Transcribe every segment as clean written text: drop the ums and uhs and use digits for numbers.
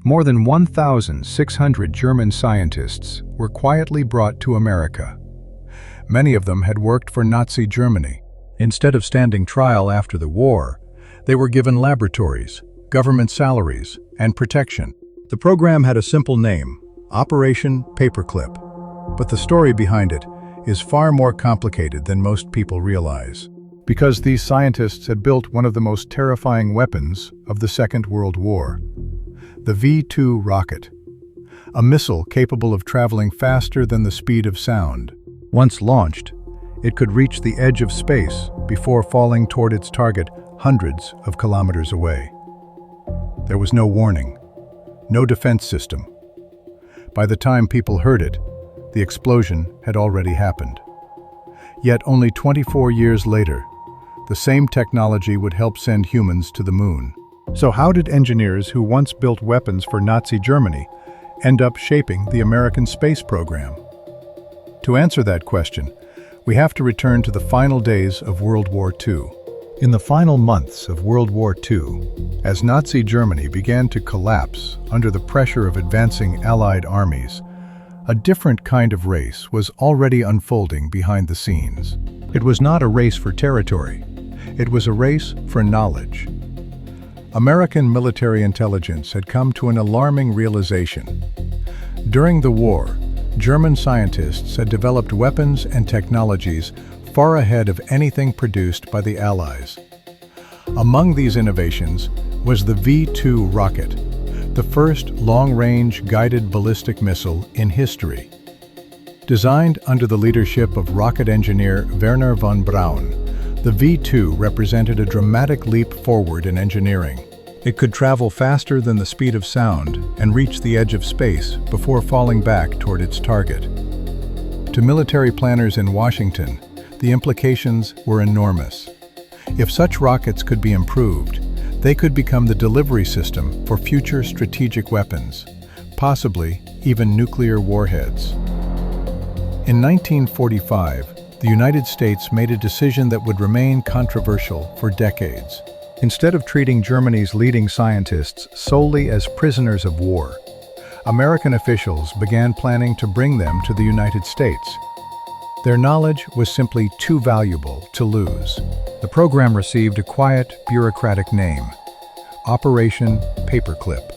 More than 1,600 German scientists were quietly brought to America. Many of them had worked for Nazi Germany. Instead of standing trial after the war, they were given laboratories, government salaries, and protection. The program had a simple name, Operation Paperclip, but the story behind it is far more complicated than most people realize. Because these scientists had built one of the most terrifying weapons of the Second World War, the V-2 rocket, a missile capable of traveling faster than the speed of sound. Once launched, it could reach the edge of space before falling toward its target hundreds of kilometers away. There was no warning, no defense system. By the time people heard it, the explosion had already happened. Yet only 24 years later, the same technology would help send humans to the moon. So how did engineers who once built weapons for Nazi Germany end up shaping the American space program? To answer that question, we have to return to the final days of World War II. In the final months of World War II, as Nazi Germany began to collapse under the pressure of advancing Allied armies, a different kind of race was already unfolding behind the scenes. It was not a race for territory. It was a race for knowledge. American military intelligence had come to an alarming realization. During the war, German scientists had developed weapons and technologies far ahead of anything produced by the Allies. Among these innovations was the V-2 rocket, the first long-range guided ballistic missile in history. Designed under the leadership of rocket engineer Wernher von Braun, the V-2 represented a dramatic leap forward in engineering. It could travel faster than the speed of sound and reach the edge of space before falling back toward its target. To military planners in Washington, the implications were enormous. If such rockets could be improved, they could become the delivery system for future strategic weapons, possibly even nuclear warheads. In 1945, the United States made a decision that would remain controversial for decades. Instead of treating Germany's leading scientists solely as prisoners of war, American officials began planning to bring them to the United States. Their knowledge was simply too valuable to lose. The program received a quiet, bureaucratic name, Operation Paperclip.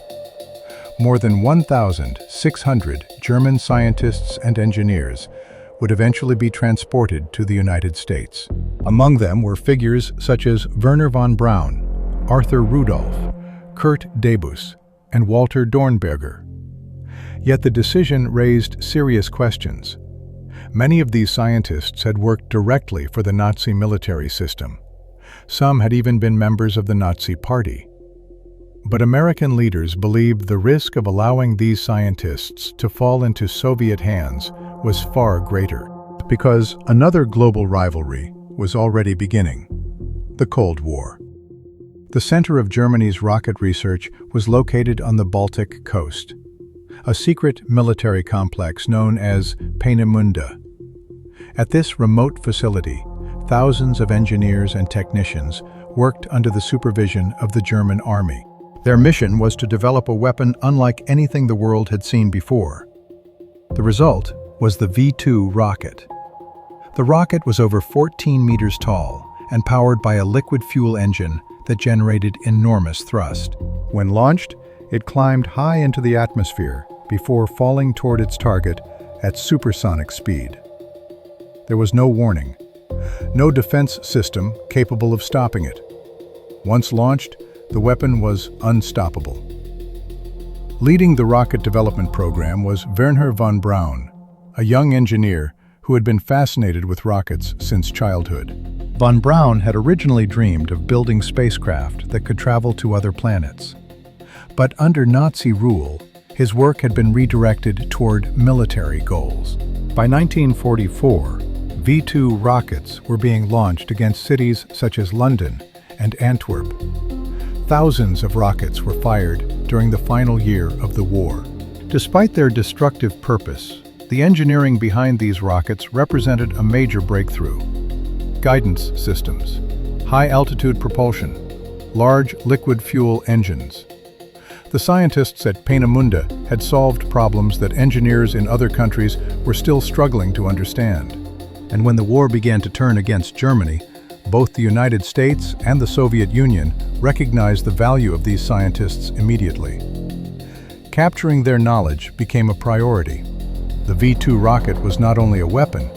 More than 1,600 German scientists and engineers would eventually be transported to the United States. Among them were figures such as Wernher von Braun, Arthur Rudolph, Kurt Debus, and Walter Dornberger. Yet the decision raised serious questions. Many of these scientists had worked directly for the Nazi military system. Some had even been members of the Nazi Party. But American leaders believed the risk of allowing these scientists to fall into Soviet hands was far greater, because another global rivalry was already beginning: the Cold War. The center of Germany's rocket research was located on the Baltic coast, a secret military complex known as Peenemünde. At this remote facility, thousands of engineers and technicians worked under the supervision of the German army. Their mission was to develop a weapon unlike anything the world had seen before. The result was the V-2 rocket. The rocket was over 14 meters tall and powered by a liquid fuel engine that generated enormous thrust. When launched, it climbed high into the atmosphere before falling toward its target at supersonic speed. There was no warning, no defense system capable of stopping it. Once launched, the weapon was unstoppable. Leading the rocket development program was Wernher von Braun, a young engineer who had been fascinated with rockets since childhood. Von Braun had originally dreamed of building spacecraft that could travel to other planets. But under Nazi rule, his work had been redirected toward military goals. By 1944, V-2 rockets were being launched against cities such as London and Antwerp. Thousands of rockets were fired during the final year of the war. Despite their destructive purpose, the engineering behind these rockets represented a major breakthrough. Guidance systems, high-altitude propulsion, large liquid fuel engines. The scientists at Peenemünde had solved problems that engineers in other countries were still struggling to understand. And when the war began to turn against Germany, both the United States and the Soviet Union recognized the value of these scientists immediately. Capturing their knowledge became a priority. The V-2 rocket was not only a weapon,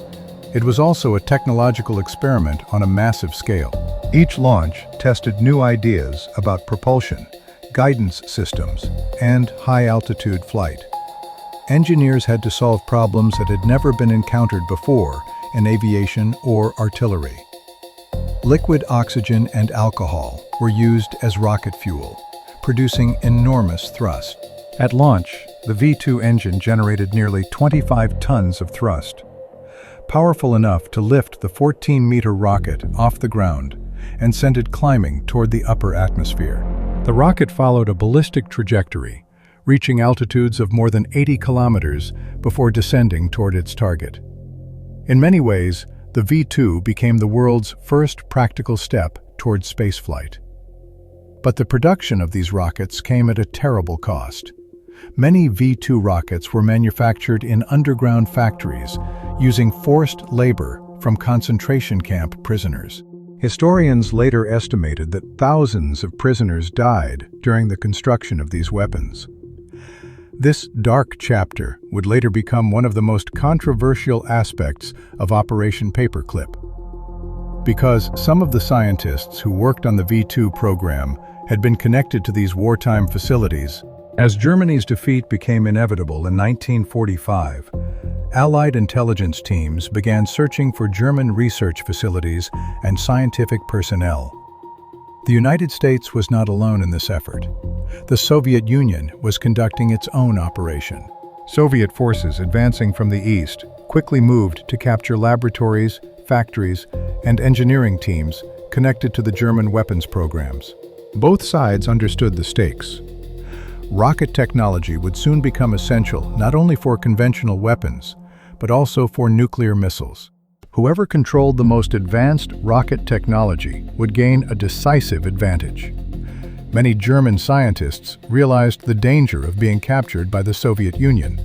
it was also a technological experiment on a massive scale. Each launch tested new ideas about propulsion, guidance systems, and high-altitude flight. Engineers had to solve problems that had never been encountered before in aviation or artillery. Liquid oxygen and alcohol were used as rocket fuel, producing enormous thrust. At launch, the V-2 engine generated nearly 25 tons of thrust, powerful enough to lift the 14-meter rocket off the ground and send it climbing toward the upper atmosphere. The rocket followed a ballistic trajectory, reaching altitudes of more than 80 kilometers before descending toward its target. In many ways, the V-2 became the world's first practical step toward spaceflight. But the production of these rockets came at a terrible cost. Many V-2 rockets were manufactured in underground factories using forced labor from concentration camp prisoners. Historians later estimated that thousands of prisoners died during the construction of these weapons. This dark chapter would later become one of the most controversial aspects of Operation Paperclip. Because some of the scientists who worked on the V-2 program had been connected to these wartime facilities. As Germany's defeat became inevitable in 1945, Allied intelligence teams began searching for German research facilities and scientific personnel. The United States was not alone in this effort. The Soviet Union was conducting its own operation. Soviet forces advancing from the east quickly moved to capture laboratories, factories, and engineering teams connected to the German weapons programs. Both sides understood the stakes. Rocket technology would soon become essential not only for conventional weapons, but also for nuclear missiles. Whoever controlled the most advanced rocket technology would gain a decisive advantage. Many German scientists realized the danger of being captured by the Soviet Union.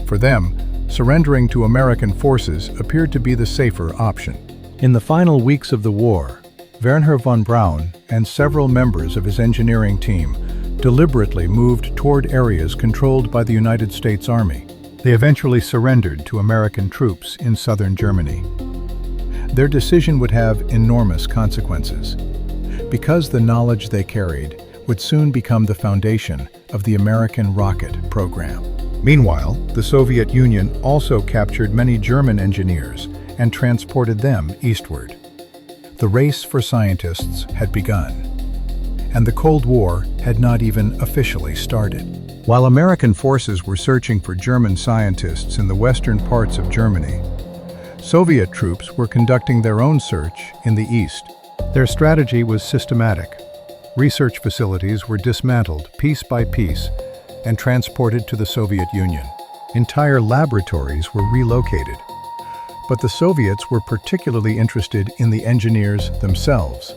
For them, surrendering to American forces appeared to be the safer option. In the final weeks of the war, Wernher von Braun and several members of his engineering team deliberately moved toward areas controlled by the United States Army. They eventually surrendered to American troops in southern Germany. Their decision would have enormous consequences, because the knowledge they carried would soon become the foundation of the American rocket program. Meanwhile, the Soviet Union also captured many German engineers and transported them eastward. The race for scientists had begun, and the Cold War had not even officially started. While American forces were searching for German scientists in the western parts of Germany, Soviet troops were conducting their own search in the east. Their strategy was systematic. Research facilities were dismantled piece by piece and transported to the Soviet Union. Entire laboratories were relocated. But the Soviets were particularly interested in the engineers themselves.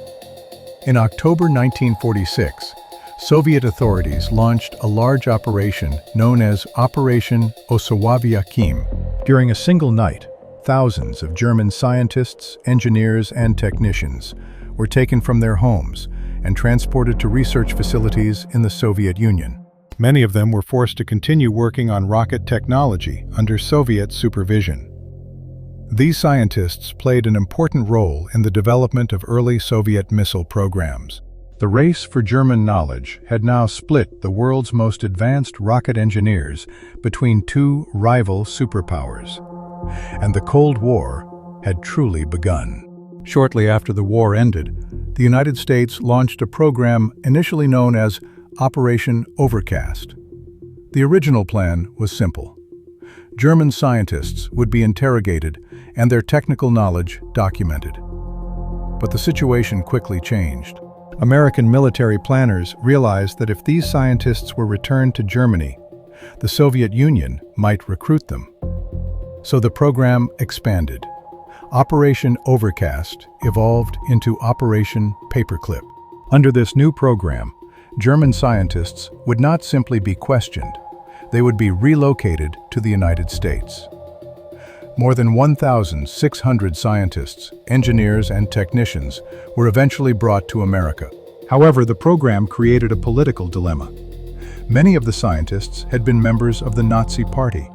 In October 1946, Soviet authorities launched a large operation known as Operation Paperclip. During a single night, thousands of German scientists, engineers, and technicians were taken from their homes and transported to research facilities in the Soviet Union. Many of them were forced to continue working on rocket technology under Soviet supervision. These scientists played an important role in the development of early Soviet missile programs. The race for German knowledge had now split the world's most advanced rocket engineers between two rival superpowers, and the Cold War had truly begun. Shortly after the war ended, the United States launched a program initially known as Operation Overcast. The original plan was simple. German scientists would be interrogated and their technical knowledge documented. But the situation quickly changed. American military planners realized that if these scientists were returned to Germany, the Soviet Union might recruit them. So the program expanded. Operation Overcast evolved into Operation Paperclip. Under this new program, German scientists would not simply be questioned, they would be relocated to the United States. More than 1,600 scientists, engineers, and technicians were eventually brought to America. However, the program created a political dilemma. Many of the scientists had been members of the Nazi Party.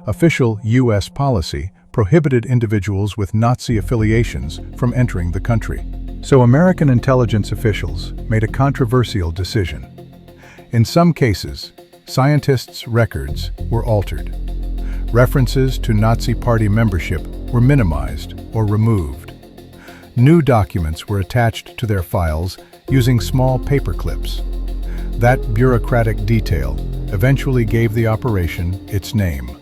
Official U.S. policy prohibited individuals with Nazi affiliations from entering the country. So American intelligence officials made a controversial decision. In some cases, scientists' records were altered. References to Nazi Party membership were minimized or removed. New documents were attached to their files using small paper clips. That bureaucratic detail eventually gave the operation its name.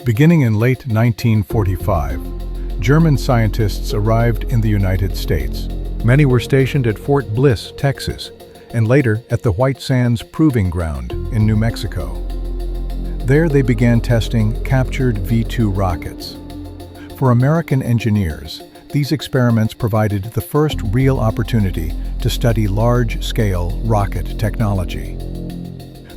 Beginning in late 1945, German scientists arrived in the United States. Many were stationed at Fort Bliss, Texas, and later at the White Sands Proving Ground in New Mexico. There they began testing captured V-2 rockets. For American engineers, these experiments provided the first real opportunity to study large-scale rocket technology.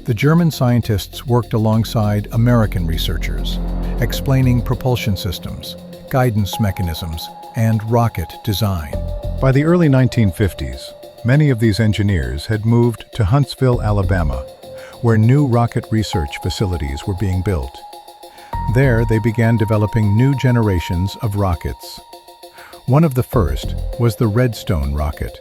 The German scientists worked alongside American researchers, explaining propulsion systems, guidance mechanisms, and rocket design. By the early 1950s, many of these engineers had moved to Huntsville, Alabama, where new rocket research facilities were being built. There, they began developing new generations of rockets. One of the first was the Redstone rocket,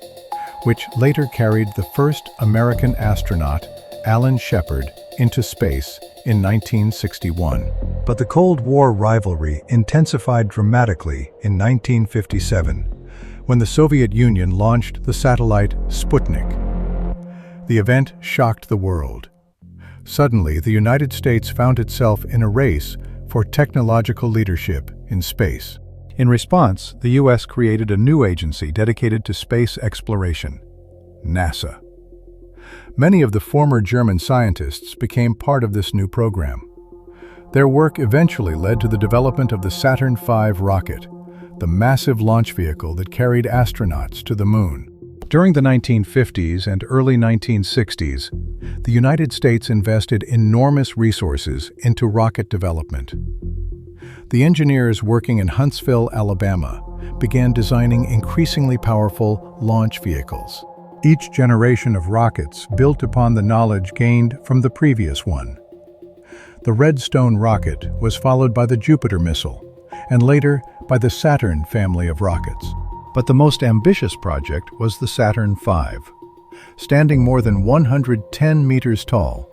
which later carried the first American astronaut, Alan Shepard, into space in 1961. But the Cold War rivalry intensified dramatically in 1957, when the Soviet Union launched the satellite Sputnik. The event shocked the world. Suddenly, the United States found itself in a race for technological leadership in space. In response, the U.S. created a new agency dedicated to space exploration, NASA. Many of the former German scientists became part of this new program. Their work eventually led to the development of the Saturn V rocket, the massive launch vehicle that carried astronauts to the moon. During the 1950s and early 1960s, the United States invested enormous resources into rocket development. The engineers working in Huntsville, Alabama, began designing increasingly powerful launch vehicles. Each generation of rockets built upon the knowledge gained from the previous one. The Redstone rocket was followed by the Jupiter missile, and later by the Saturn family of rockets. But the most ambitious project was the Saturn V. Standing more than 110 meters tall,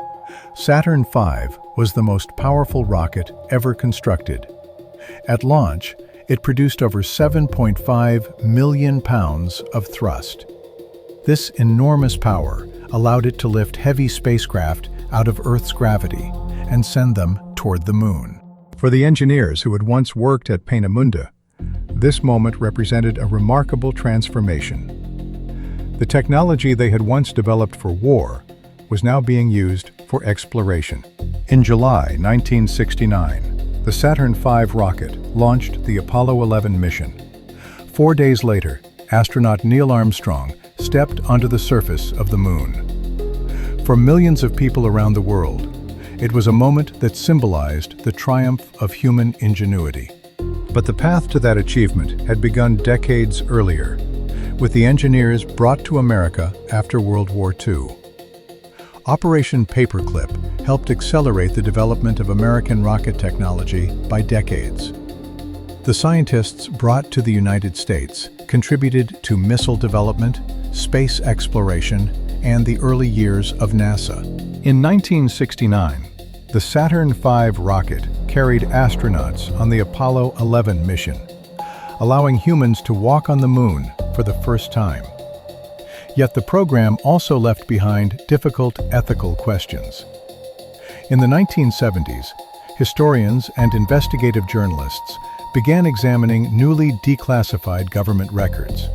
Saturn V was the most powerful rocket ever constructed. At launch, it produced over 7.5 million pounds of thrust. This enormous power allowed it to lift heavy spacecraft out of Earth's gravity and send them toward the moon. For the engineers who had once worked at Peenemünde, this moment represented a remarkable transformation. The technology they had once developed for war was now being used for exploration. In July 1969, the Saturn V rocket launched the Apollo 11 mission. 4 days later, astronaut Neil Armstrong stepped onto the surface of the moon. For millions of people around the world, it was a moment that symbolized the triumph of human ingenuity. But the path to that achievement had begun decades earlier, with the engineers brought to America after World War II. Operation Paperclip helped accelerate the development of American rocket technology by decades. The scientists brought to the United States contributed to missile development, space exploration, and the early years of NASA. In 1969, the Saturn V rocket carried astronauts on the Apollo 11 mission, allowing humans to walk on the moon for the first time. Yet the program also left behind difficult ethical questions. In the 1970s, historians and investigative journalists began examining newly declassified government records.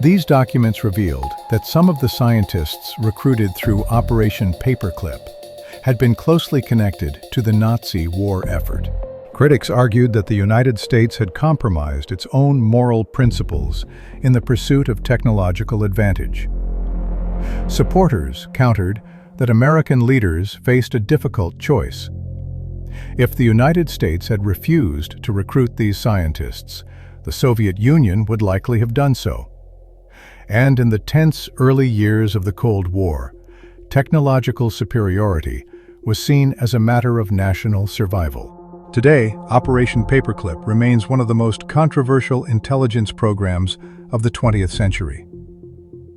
These documents revealed that some of the scientists recruited through Operation Paperclip had been closely connected to the Nazi war effort. Critics argued that the United States had compromised its own moral principles in the pursuit of technological advantage. Supporters countered that American leaders faced a difficult choice. If the United States had refused to recruit these scientists, the Soviet Union would likely have done so. And in the tense early years of the Cold War, technological superiority was seen as a matter of national survival. Today, Operation Paperclip remains one of the most controversial intelligence programs of the 20th century.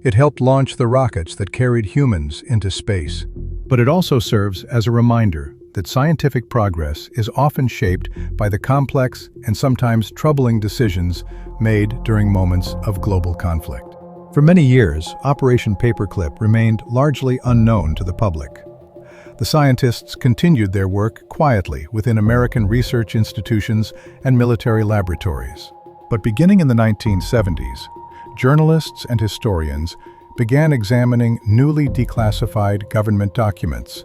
It helped launch the rockets that carried humans into space. But it also serves as a reminder that scientific progress is often shaped by the complex and sometimes troubling decisions made during moments of global conflict. For many years, Operation Paperclip remained largely unknown to the public. The scientists continued their work quietly within American research institutions and military laboratories. But beginning in the 1970s, journalists and historians began examining newly declassified government documents.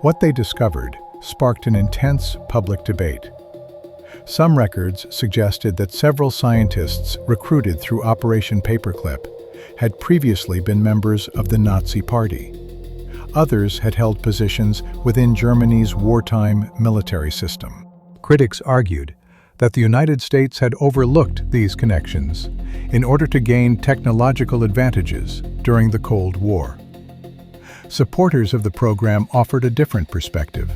What they discovered sparked an intense public debate. Some records suggested that several scientists recruited through Operation Paperclip had previously been members of the Nazi Party. Others had held positions within Germany's wartime military system. Critics argued that the United States had overlooked these connections in order to gain technological advantages during the Cold War. Supporters of the program offered a different perspective.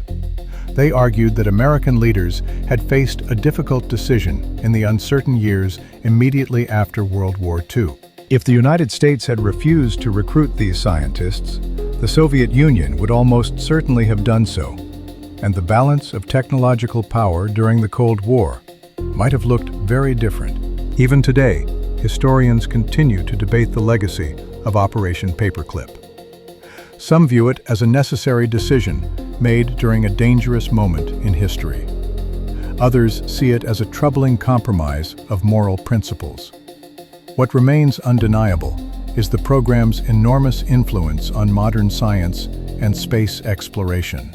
They argued that American leaders had faced a difficult decision in the uncertain years immediately after World War II. If the United States had refused to recruit these scientists, the Soviet Union would almost certainly have done so, and the balance of technological power during the Cold War might have looked very different. Even today, historians continue to debate the legacy of Operation Paperclip. Some view it as a necessary decision made during a dangerous moment in history. Others see it as a troubling compromise of moral principles. What remains undeniable is the program's enormous influence on modern science and space exploration.